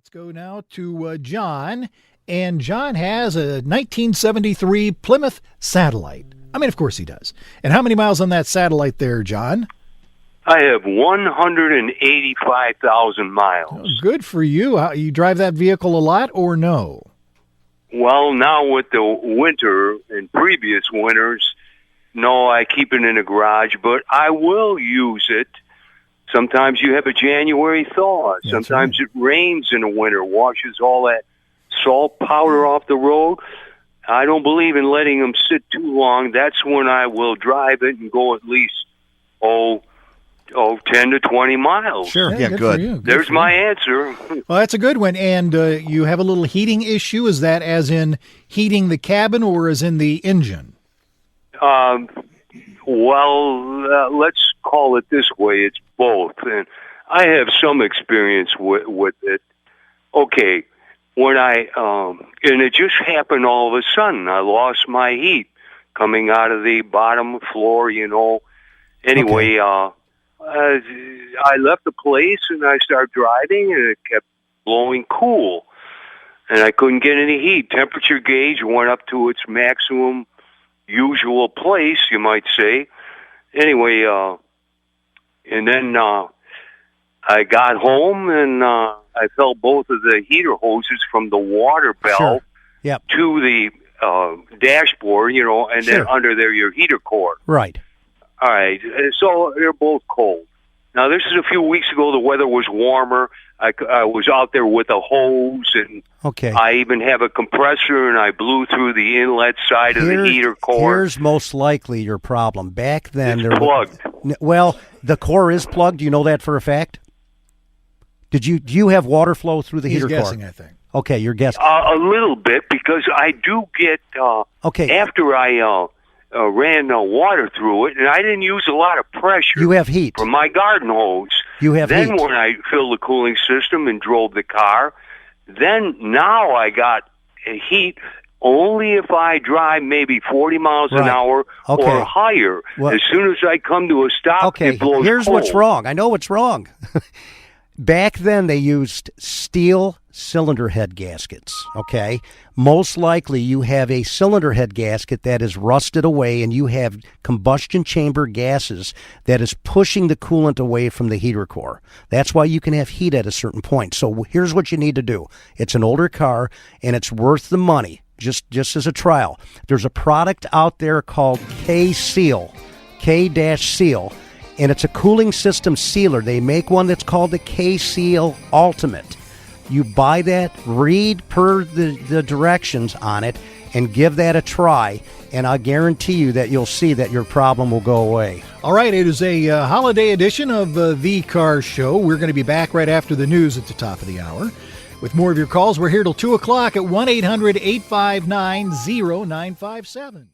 Let's go now to John. And John has a 1973 Plymouth Satellite. I mean, of course he does. And how many miles on that Satellite there, John? I have 185,000 miles. Oh, good for you. You drive that vehicle a lot or no? Well, now with the winter and previous winters, no, I keep it in the garage, but I will use it. Sometimes you have a January thaw. That's Sometimes right. it rains in the winter, washes all that salt powder off the road. I don't believe in letting them sit too long. That's when I will drive it and go at least, 10 to 20 miles. Sure. Yeah, good. good. For you. Good There's for my you. answer. Well, that's a good one. And you have a little heating issue. Is that as in heating the cabin or as in the engine? Let's call it this way. It's both. And I have some experience with it. Okay, when and it just happened all of a sudden. I lost my heat coming out of the bottom floor, Anyway, I left the place and I started driving and it kept blowing cool. And I couldn't get any heat. Temperature gauge went up to its maximum usual place, you might say. Anyway, and then I got home and I felt both of the heater hoses from the water valve to the dashboard, and then under there your heater cord. Right. All right, so they're both cold. Now, this is a few weeks ago. The weather was warmer. I was out there with a hose, and I even have a compressor, and I blew through the inlet side of the heater core. Here's most likely your problem. Back then, it's plugged. Well, the core is plugged. Do you know that for a fact? Do you have water flow through the heater core? He's guessing, I think. Okay, you're guessing. A little bit, because I do get, after I ran water through it, and I didn't use a lot of pressure. You have heat. From my garden hose. You have then heat. When I filled the cooling system and drove the car, now I got heat only if I drive maybe 40 miles an hour or higher. Well, as soon as I come to a stop, it blows here's cold. what's wrong. I know what's wrong. Back then, they used steel cylinder head gaskets, okay? Most likely, you have a cylinder head gasket that is rusted away, and you have combustion chamber gases that is pushing the coolant away from the heater core. That's why you can have heat at a certain point. So here's what you need to do. It's an older car, and it's worth the money, just as a trial. There's a product out there called K-Seal, K-Seal, and it's a cooling system sealer. They make one that's called the K-Seal Ultimate. You buy that, read per the directions on it, and give that a try, and I guarantee you that you'll see that your problem will go away. All right, it is a holiday edition of The Car Show. We're going to be back right after the news at the top of the hour. With more of your calls, we're here till 2 o'clock at 1-800-859-0957.